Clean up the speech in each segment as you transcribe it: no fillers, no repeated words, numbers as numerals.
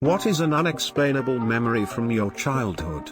What is an unexplainable memory from your childhood?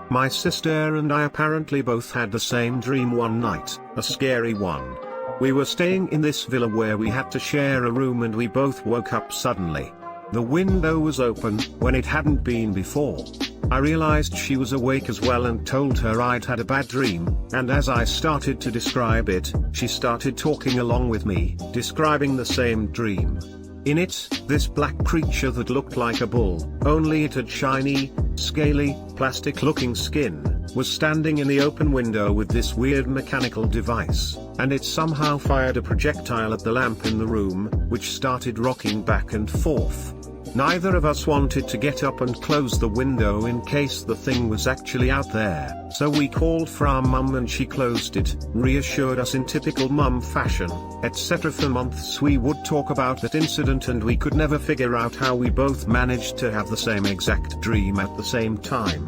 My sister and I apparently both had the same dream one night, a scary one. We were staying in this villa where we had to share a room and we both woke up suddenly. The window was open, when it hadn't been before. I realized she was awake as well and told her I'd had a bad dream, and as I started to describe it, she started talking along with me, describing the same dream. In it, this black creature that looked like a bull, only it had shiny, scaly, plastic-looking skin, was standing in the open window with this weird mechanical device, and it somehow fired a projectile at the lamp in the room, which started rocking back and forth. Neither of us wanted to get up and close the window in case the thing was actually out there, so we called for our mum and she closed it, reassured us in typical mum fashion, etc. For months we would talk about that incident and we could never figure out how we both managed to have the same exact dream at the same time.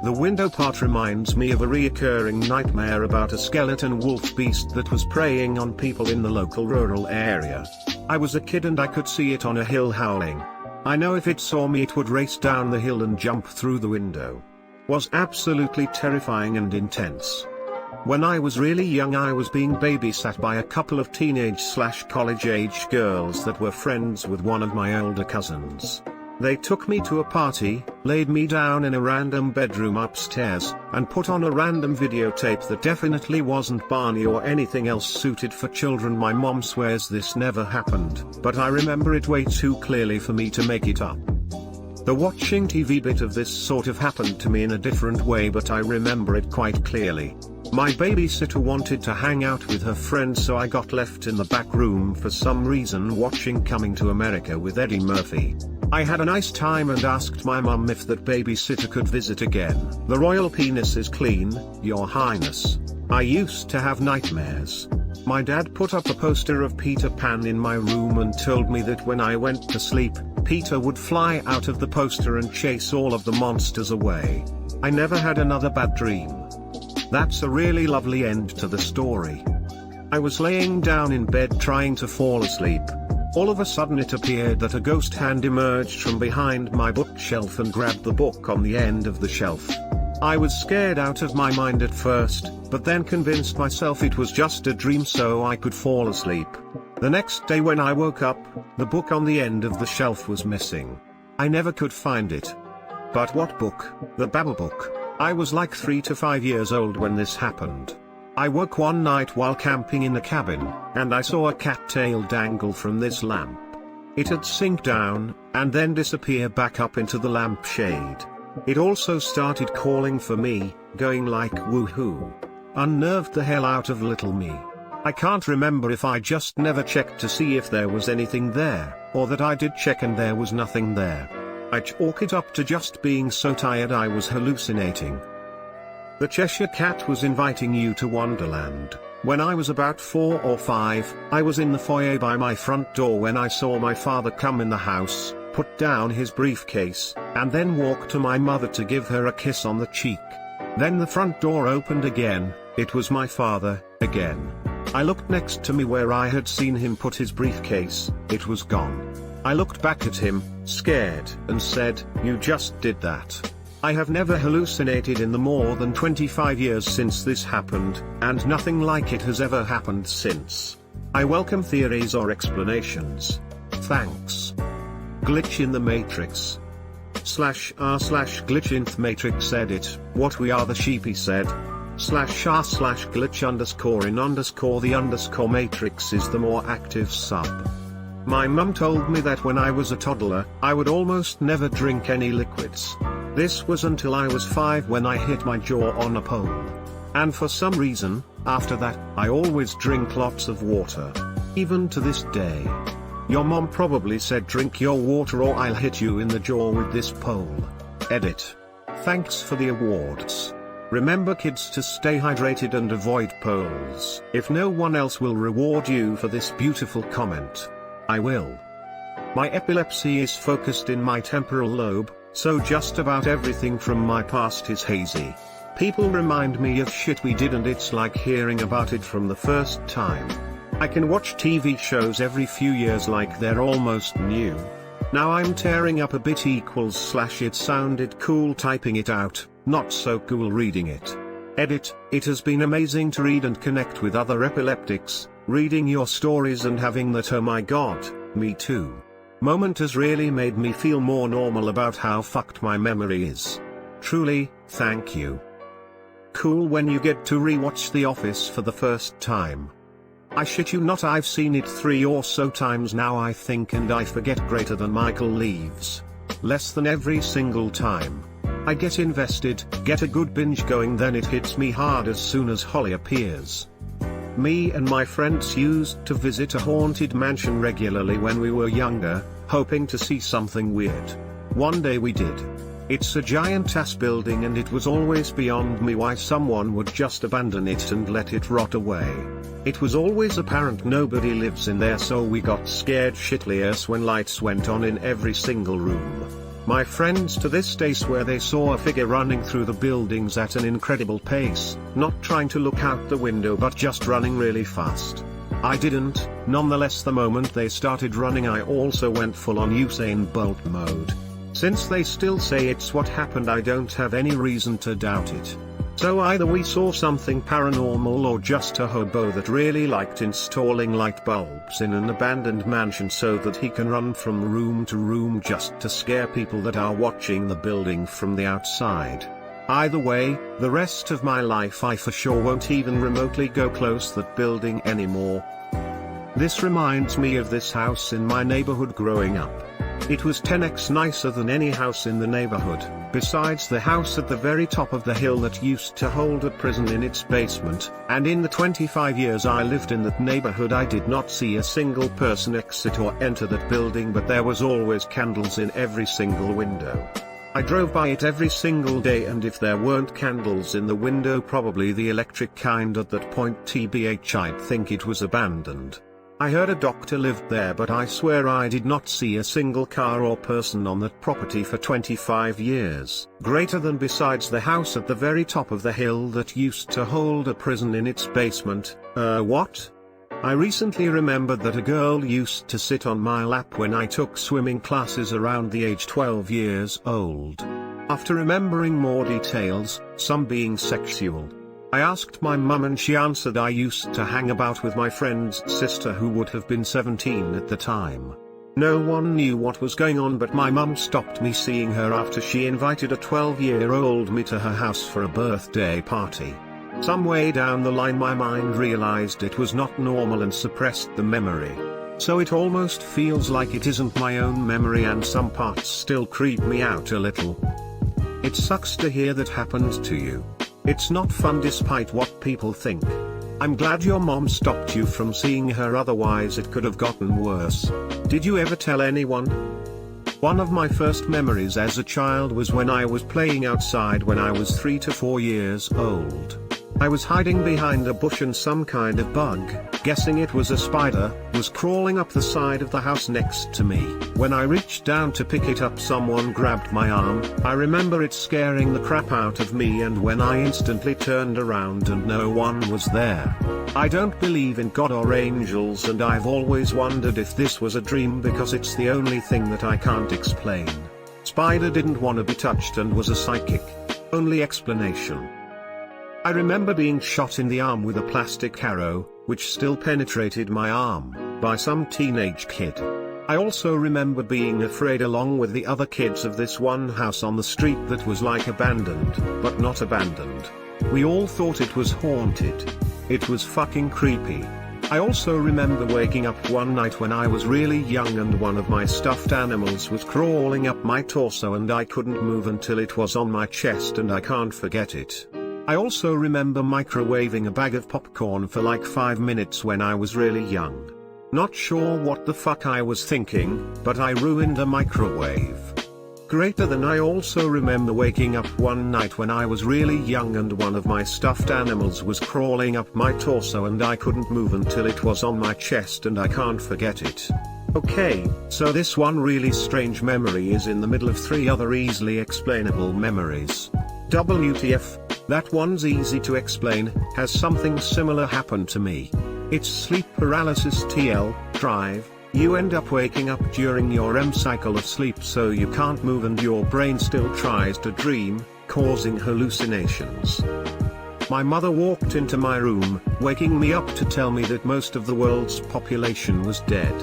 The window part reminds me of a reoccurring nightmare about a skeleton wolf beast that was preying on people in the local rural area. I was a kid and I could see it on a hill howling. I know if it saw me it would race down the hill and jump through the window. Was absolutely terrifying and intense. When I was really young I was being babysat by a couple of teenage/college age girls that were friends with one of my older cousins. They took me to a party, laid me down in a random bedroom upstairs, and put on a random videotape that definitely wasn't Barney or anything else suited for children. My mom swears this never happened, but I remember it way too clearly for me to make it up. The watching TV bit of this sort of happened to me in a different way, but I remember it quite clearly. My babysitter wanted to hang out with her friends, so I got left in the back room for some reason watching Coming to America with Eddie Murphy. I had a nice time and asked my mum if that babysitter could visit again. The royal penis is clean, Your Highness. I used to have nightmares. My dad put up a poster of Peter Pan in my room and told me that when I went to sleep, Peter would fly out of the poster and chase all of the monsters away. I never had another bad dream. That's a really lovely end to the story. I was laying down in bed trying to fall asleep. All of a sudden it appeared that a ghost hand emerged from behind my bookshelf and grabbed the book on the end of the shelf. I was scared out of my mind at first, but then convinced myself it was just a dream so I could fall asleep. The next day when I woke up, the book on the end of the shelf was missing. I never could find it. But what book? The Bababook. I was like 3 to 5 years old when this happened. I woke one night while camping in a cabin, and I saw a cat tail dangle from this lamp. It had sink down, and then disappear back up into the lamp shade. It also started calling for me, going like woohoo. Unnerved the hell out of little me. I can't remember if I just never checked to see if there was anything there, or that I did check and there was nothing there. I chalk it up to just being so tired I was hallucinating. The Cheshire Cat was inviting you to Wonderland. When I was about 4 or 5, I was in the foyer by my front door when I saw my father come in the house, put down his briefcase, and then walk to my mother to give her a kiss on the cheek. Then the front door opened again, it was my father, again. I looked next to me where I had seen him put his briefcase, it was gone. I looked back at him, scared, and said, "You just did that." I have never hallucinated in the more than 25 years since this happened, and nothing like it has ever happened since. I welcome theories or explanations. Thanks. Glitch in the Matrix. /r/glitch_in_matrix edit, what we are the sheepy said. /r/glitch_in_the_matrix is the more active sub. My mum told me that when I was a toddler, I would almost never drink any liquids. This was until I was 5 when I hit my jaw on a pole. And for some reason, after that, I always drink lots of water. Even to this day. Your mom probably said drink your water or I'll hit you in the jaw with this pole. Edit. Thanks for the awards. Remember kids to stay hydrated and avoid poles. If no one else will reward you for this beautiful comment, I will. My epilepsy is focused in my temporal lobe, so just about everything from my past is hazy. People remind me of shit we did and it's like hearing about it from the first time. I can watch TV shows every few years like they're almost new. Now I'm tearing up a bit / it sounded cool typing it out, not so cool reading it. Edit, it has been amazing to read and connect with other epileptics, reading your stories and having that oh my god, me too moment has really made me feel more normal about how fucked my memory is. Truly, thank you. Cool when you get to rewatch The Office for the first time. I shit you not, I've seen it 3 or so times now I think, and I forget greater than Michael leaves. Less than every single time. I get invested, get a good binge going, then it hits me hard as soon as Holly appears. Me and my friends used to visit a haunted mansion regularly when we were younger, hoping to see something weird. One day we did. It's a giant ass building and it was always beyond me why someone would just abandon it and let it rot away. It was always apparent nobody lives in there, so we got scared shitless when lights went on in every single room. My friends to this day swear they saw a figure running through the buildings at an incredible pace, not trying to look out the window but just running really fast. I didn't, nonetheless the moment they started running I also went full on Usain Bolt mode. Since they still say it's what happened, I don't have any reason to doubt it. So either we saw something paranormal or just a hobo that really liked installing light bulbs in an abandoned mansion so that he can run from room to room just to scare people that are watching the building from the outside. Either way, the rest of my life I for sure won't even remotely go close that building anymore. This reminds me of this house in my neighborhood growing up. It was 10x nicer than any house in the neighborhood, besides the house at the very top of the hill that used to hold a prison in its basement, and in the 25 years I lived in that neighborhood I did not see a single person exit or enter that building, but there was always candles in every single window. I drove by it every single day, and if there weren't candles in the window, probably the electric kind at that point, tbh I'd think it was abandoned. I heard a doctor lived there, but I swear I did not see a single car or person on that property for 25 years. Greater than besides the house at the very top of the hill that used to hold a prison in its basement. What? I recently remembered that a girl used to sit on my lap when I took swimming classes around the age 12 years old. After remembering more details, some being sexual, I asked my mum and she answered I used to hang about with my friend's sister who would have been 17 at the time. No one knew what was going on, but my mum stopped me seeing her after she invited a 12-year-old me to her house for a birthday party. Some way down the line my mind realized it was not normal and suppressed the memory. So it almost feels like it isn't my own memory, and some parts still creep me out a little. It sucks to hear that happened to you. It's not fun despite what people think. I'm glad your mom stopped you from seeing her, otherwise it could have gotten worse. Did you ever tell anyone? One of my first memories as a child was when I was playing outside when I was 3 to 4 years old. I was hiding behind a bush and some kind of bug, guessing it was a spider, was crawling up the side of the house next to me. When I reached down to pick it up, someone grabbed my arm. I remember it scaring the crap out of me, and when I instantly turned around and no one was there. I don't believe in God or angels, and I've always wondered if this was a dream because it's the only thing that I can't explain. Spider didn't want to be touched and was a psychic. Only explanation. I remember being shot in the arm with a plastic arrow, which still penetrated my arm, by some teenage kid. I also remember being afraid along with the other kids of this one house on the street that was like abandoned, but not abandoned. We all thought it was haunted. It was fucking creepy. I also remember waking up one night when I was really young and one of my stuffed animals was crawling up my torso and I couldn't move until it was on my chest, and I can't forget it. I also remember microwaving a bag of popcorn for like 5 minutes when I was really young. Not sure what the fuck I was thinking, but I ruined a microwave. Greater than I also remember waking up one night when I was really young and one of my stuffed animals was crawling up my torso and I couldn't move until it was on my chest, and I can't forget it. Okay, so this one really strange memory is in the middle of 3 other easily explainable memories. WTF, that one's easy to explain, has something similar happen to me. It's sleep paralysis TL, drive, You end up waking up during your REM cycle of sleep, so you can't move and your brain still tries to dream, causing hallucinations. My mother walked into my room, waking me up to tell me that most of the world's population was dead.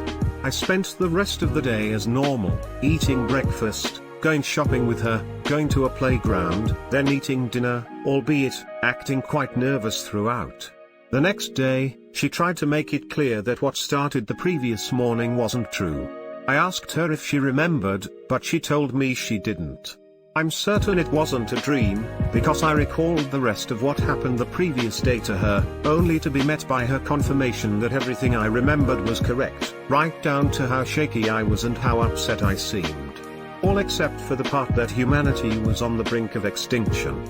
I spent the rest of the day as normal, eating breakfast, going shopping with her, going to a playground, then eating dinner, albeit acting quite nervous throughout. The next day, she tried to make it clear that what started the previous morning wasn't true. I asked her if she remembered, but she told me she didn't. I'm certain it wasn't a dream, because I recalled the rest of what happened the previous day to her, only to be met by her confirmation that everything I remembered was correct, right down to how shaky I was and how upset I seemed. All except for the part that humanity was on the brink of extinction.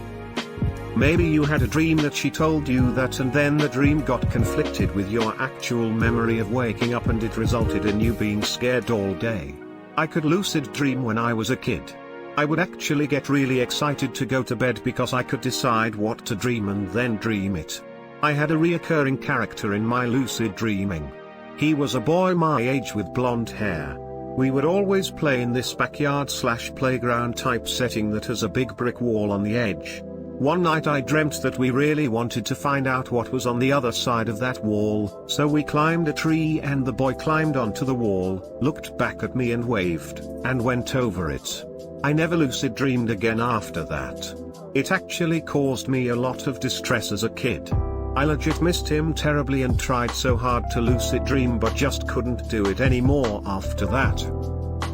Maybe you had a dream that she told you that, and then the dream got conflicted with your actual memory of waking up and it resulted in you being scared all day. I could lucid dream when I was a kid. I would actually get really excited to go to bed because I could decide what to dream and then dream it. I had a reoccurring character in my lucid dreaming. He was a boy my age with blonde hair. We would always play in this backyard/playground type setting that has a big brick wall on the edge. One night I dreamt that we really wanted to find out what was on the other side of that wall, so we climbed a tree and the boy climbed onto the wall, looked back at me and waved, and went over it. I never lucid dreamed again after that. It actually caused me a lot of distress as a kid. I legit missed him terribly and tried so hard to lucid dream but just couldn't do it anymore after that.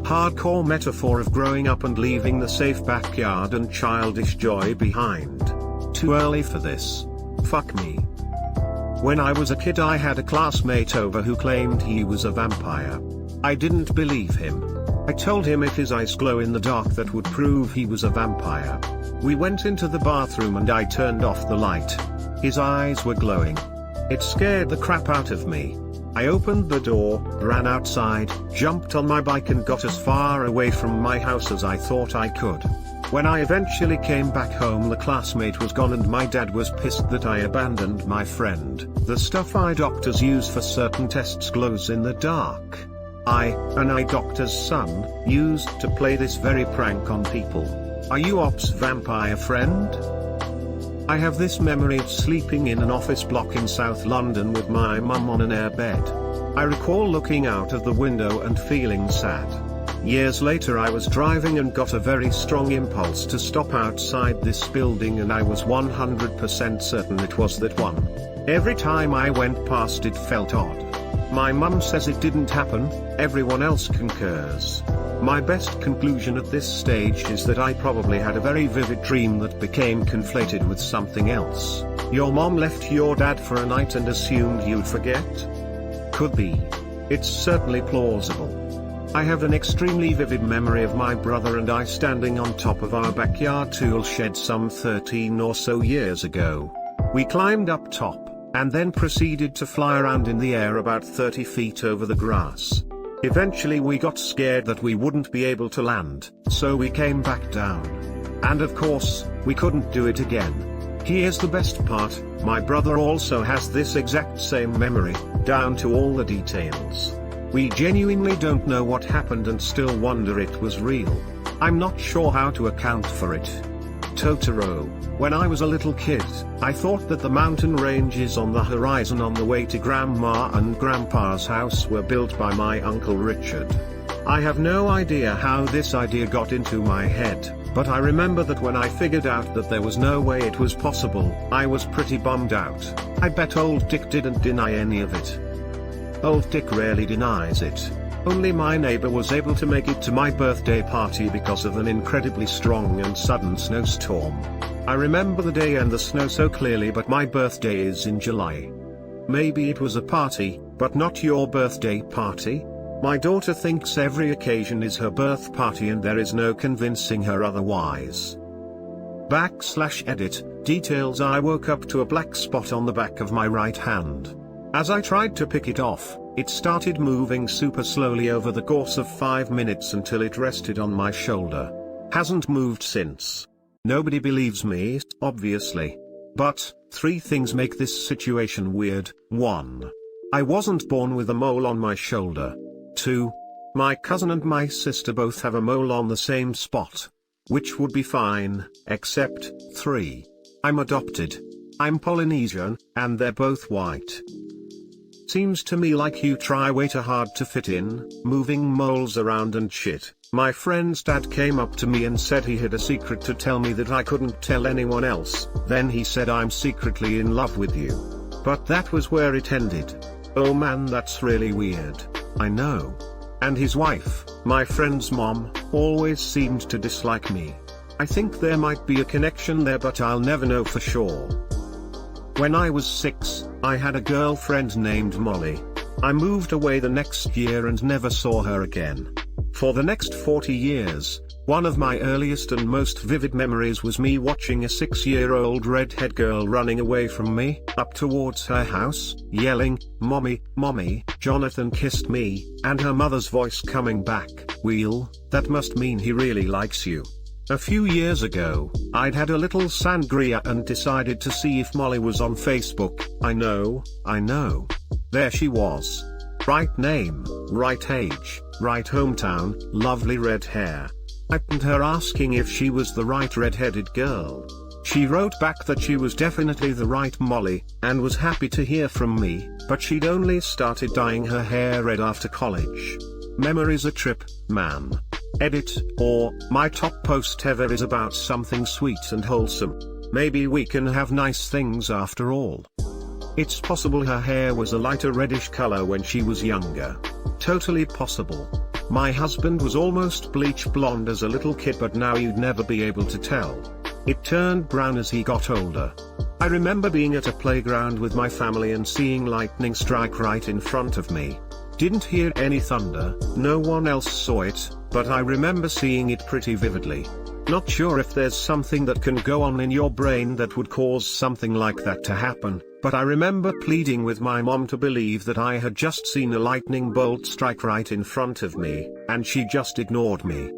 Hardcore metaphor of growing up and leaving the safe backyard and childish joy behind. Too early for this. Fuck me. When I was a kid I had a classmate over who claimed he was a vampire. I didn't believe him. I told him if his eyes glow in the dark that would prove he was a vampire. We went into the bathroom and I turned off the light. His eyes were glowing. It scared the crap out of me. I opened the door, ran outside, jumped on my bike and got as far away from my house as I thought I could. When I eventually came back home the classmate was gone and my dad was pissed that I abandoned my friend. The stuff eye doctors use for certain tests glows in the dark. An eye doctor's son, used to play this very prank on people. Are you ops vampire friend? I have this memory of sleeping in an office block in South London with my mum on an air bed. I recall looking out of the window and feeling sad. Years later I was driving and got a very strong impulse to stop outside this building and I was 100% certain it was that one. Every time I went past it felt odd. My mum says it didn't happen, everyone else concurs. My best conclusion at this stage is that I probably had a very vivid dream that became conflated with something else. Your mom left your dad for a night and assumed you'd forget? Could be. It's certainly plausible. I have an extremely vivid memory of my brother and I standing on top of our backyard tool shed some 13 or so years ago. We climbed up top, and then proceeded to fly around in the air about 30 feet over the grass. Eventually we got scared that we wouldn't be able to land, so we came back down. And of course, we couldn't do it again. Here's the best part, my brother also has this exact same memory, down to all the details. We genuinely don't know what happened and still wonder it was real. I'm not sure how to account for it. Totoro. When I was a little kid, I thought that the mountain ranges on the horizon on the way to Grandma and Grandpa's house were built by my Uncle Richard. I have no idea how this idea got into my head, but I remember that when I figured out that there was no way it was possible, I was pretty bummed out. I bet old Dick didn't deny any of it. Old Dick rarely denies it. Only my neighbor was able to make it to my birthday party because of an incredibly strong and sudden snowstorm. I remember the day and the snow so clearly, but my birthday is in July. Maybe it was a party, but not your birthday party? My daughter thinks every occasion is her birth party and there is no convincing her otherwise. /edit, details. I woke up to a black spot on the back of my right hand. As I tried to pick it off, it started moving super slowly over the course of 5 minutes until it rested on my shoulder. Hasn't moved since. Nobody believes me, obviously. But, 3 things make this situation weird. 1. I wasn't born with a mole on my shoulder. 2. My cousin and my sister both have a mole on the same spot. Which would be fine, except 3. I'm adopted. I'm Polynesian, and they're both white. Seems to me like you try way too hard to fit in, moving moles around and shit. My friend's dad came up to me and said he had a secret to tell me that I couldn't tell anyone else. Then he said I'm secretly in love with you. But that was where it ended. Oh man, that's really weird. I know. And his wife, my friend's mom, always seemed to dislike me. I think there might be a connection there, but I'll never know for sure. When I was 6, I had a girlfriend named Molly. I moved away the next year and never saw her again. For the next 40 years, one of my earliest and most vivid memories was me watching a 6-year-old redhead girl running away from me, up towards her house, yelling, "Mommy, Mommy, Jonathan kissed me," and her mother's voice coming back, "Wheel, that must mean he really likes you." A few years ago, I'd had a little sangria and decided to see if Molly was on Facebook. I know. There she was. Right name, right age, right hometown, lovely red hair. I pinged her asking if she was the right red-headed girl. She wrote back that she was definitely the right Molly, and was happy to hear from me, but she'd only started dyeing her hair red after college. Memory's a trip, man. Edit, or, my top post ever is about something sweet and wholesome. Maybe we can have nice things after all. It's possible her hair was a lighter reddish color when she was younger. Totally possible. My husband was almost bleach blonde as a little kid, but now you'd never be able to tell. It turned brown as he got older. I remember being at a playground with my family and seeing lightning strike right in front of me. Didn't hear any thunder, no one else saw it, but I remember seeing it pretty vividly. Not sure if there's something that can go on in your brain that would cause something like that to happen, but I remember pleading with my mom to believe that I had just seen a lightning bolt strike right in front of me, and she just ignored me.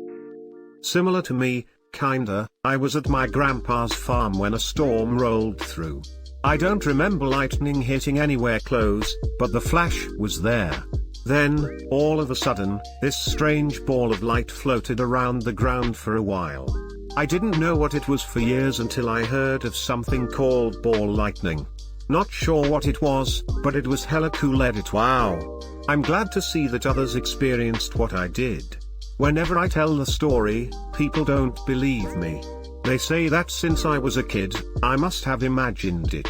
Similar to me, kinda, I was at my grandpa's farm when a storm rolled through. I don't remember lightning hitting anywhere close, but the flash was there. Then, all of a sudden, this strange ball of light floated around the ground for a while. I didn't know what it was for years until I heard of something called ball lightning. Not sure what it was, but it was hella cool. Edit. Wow. I'm glad to see that others experienced what I did. Whenever I tell the story, people don't believe me. They say that since I was a kid, I must have imagined it.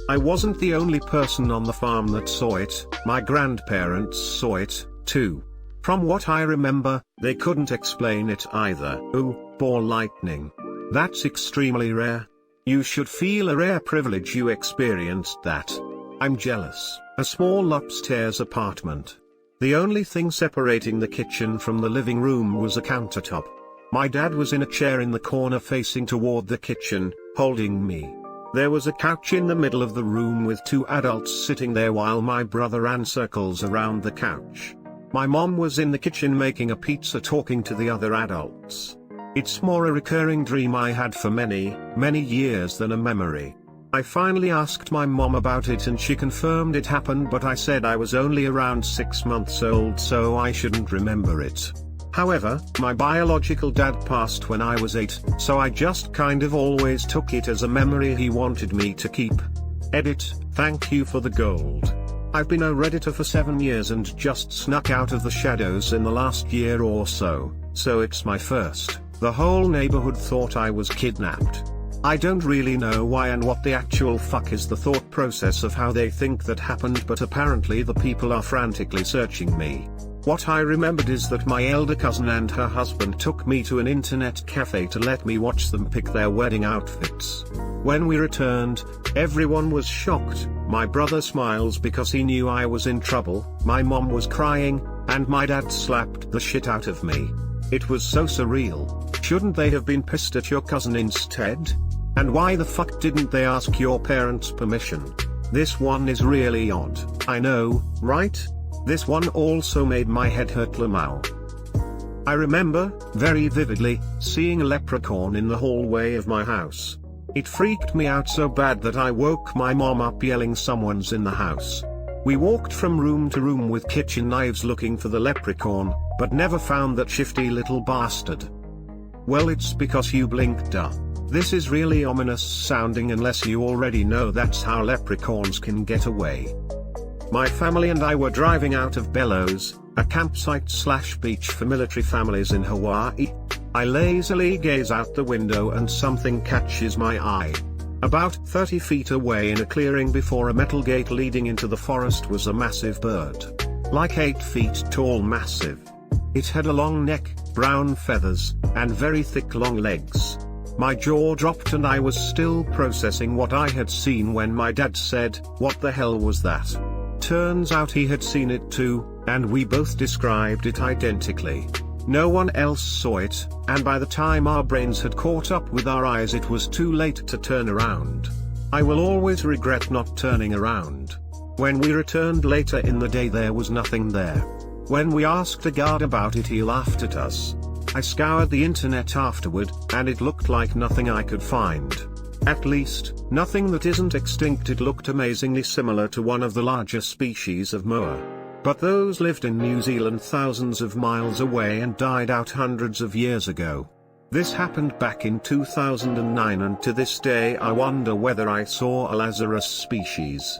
I wasn't the only person on the farm that saw it, my grandparents saw it, too. From what I remember, they couldn't explain it either. Ooh, ball lightning. That's extremely rare. You should feel a rare privilege you experienced that. I'm jealous. A small upstairs apartment. The only thing separating the kitchen from the living room was a countertop. My dad was in a chair in the corner facing toward the kitchen, holding me. There was a couch in the middle of the room with 2 adults sitting there while my brother ran circles around the couch. My mom was in the kitchen making a pizza talking to the other adults. It's more a recurring dream I had for many, many years than a memory. I finally asked my mom about it and she confirmed it happened, but I said I was only around 6 months old, so I shouldn't remember it. However, my biological dad passed when I was 8, so I just kind of always took it as a memory he wanted me to keep. Edit, thank you for the gold. I've been a Redditor for 7 years and just snuck out of the shadows in the last year or so it's my first. The whole neighborhood thought I was kidnapped. I don't really know why and what the actual fuck is the thought process of how they think that happened, but apparently the people are frantically searching me. What I remembered is that my elder cousin and her husband took me to an internet cafe to let me watch them pick their wedding outfits. When we returned, everyone was shocked. My brother smiles because he knew I was in trouble, my mom was crying, and my dad slapped the shit out of me. It was so surreal. Shouldn't they have been pissed at your cousin instead? And why the fuck didn't they ask your parents' permission? This one is really odd. I know, right? This one also made my head hurt. Lamau. I remember, very vividly, seeing a leprechaun in the hallway of my house. It freaked me out so bad that I woke my mom up yelling someone's in the house. We walked from room to room with kitchen knives looking for the leprechaun, but never found that shifty little bastard. Well, it's because you blinked, duh. This is really ominous sounding unless you already know that's how leprechauns can get away. My family and I were driving out of Bellows, a campsite/beach for military families in Hawaii. I lazily gaze out the window and something catches my eye. About 30 feet away in a clearing before a metal gate leading into the forest was a massive bird. Like 8 feet tall, massive. It had a long neck, brown feathers, and very thick long legs. My jaw dropped and I was still processing what I had seen when my dad said, "What the hell was that?" Turns out he had seen it too, and we both described it identically. No one else saw it, and by the time our brains had caught up with our eyes it was too late to turn around. I will always regret not turning around. When we returned later in the day there was nothing there. When we asked a guard about it he laughed at us. I scoured the internet afterward, and it looked like nothing I could find. At least, nothing that isn't extinct. It looked amazingly similar to one of the larger species of moa. But those lived in New Zealand thousands of miles away and died out hundreds of years ago. This happened back in 2009 and to this day I wonder whether I saw a Lazarus species.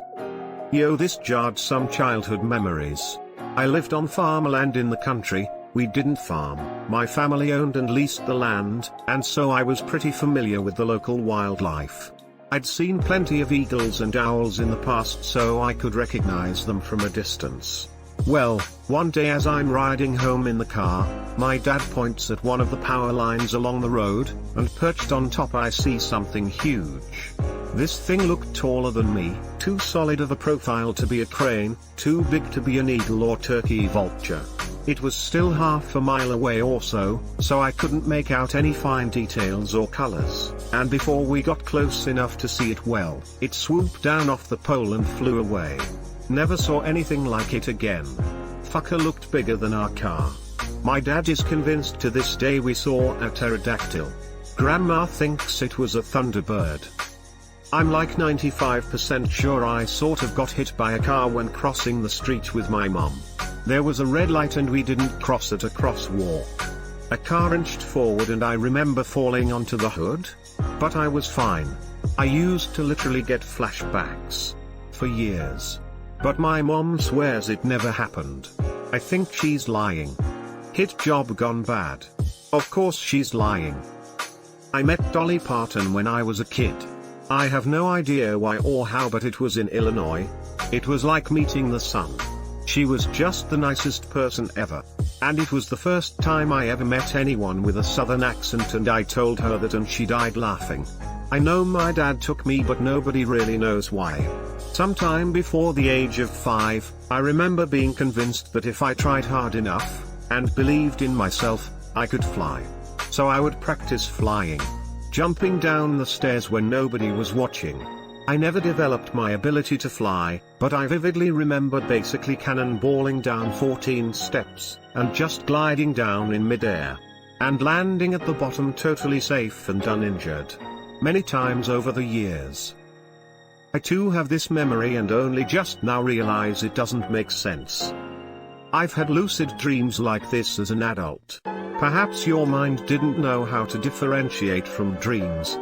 Yo, this jarred some childhood memories. I lived on farmland in the country. We didn't farm, my family owned and leased the land, and so I was pretty familiar with the local wildlife. I'd seen plenty of eagles and owls in the past so I could recognize them from a distance. Well, one day as I'm riding home in the car, my dad points at one of the power lines along the road, and perched on top I see something huge. This thing looked taller than me, too solid of a profile to be a crane, too big to be an eagle or turkey vulture. It was still half a mile away or so I couldn't make out any fine details or colors, and before we got close enough to see it well, it swooped down off the pole and flew away. Never saw anything like it again. Fucker looked bigger than our car. My dad is convinced to this day we saw a pterodactyl. Grandma thinks it was a thunderbird. I'm like 95% sure I sort of got hit by a car when crossing the street with my mom. There was a red light and we didn't cross at a crosswalk. A car inched forward and I remember falling onto the hood. But I was fine. I used to literally get flashbacks. For years. But my mom swears it never happened. I think she's lying. Hit job gone bad. Of course she's lying. I met Dolly Parton when I was a kid. I have no idea why or how, but it was in Illinois. It was like meeting the sun. She was just the nicest person ever. And it was the first time I ever met anyone with a southern accent, and I told her that and she died laughing. I know my dad took me, but nobody really knows why. Sometime before the age of 5, I remember being convinced that if I tried hard enough, and believed in myself, I could fly. So I would practice flying. Jumping down the stairs when nobody was watching. I never developed my ability to fly, but I vividly remember basically cannonballing down 14 steps, and just gliding down in midair. And landing at the bottom totally safe and uninjured. Many times over the years. I too have this memory and only just now realize it doesn't make sense. I've had lucid dreams like this as an adult. Perhaps your mind didn't know how to differentiate from dreams.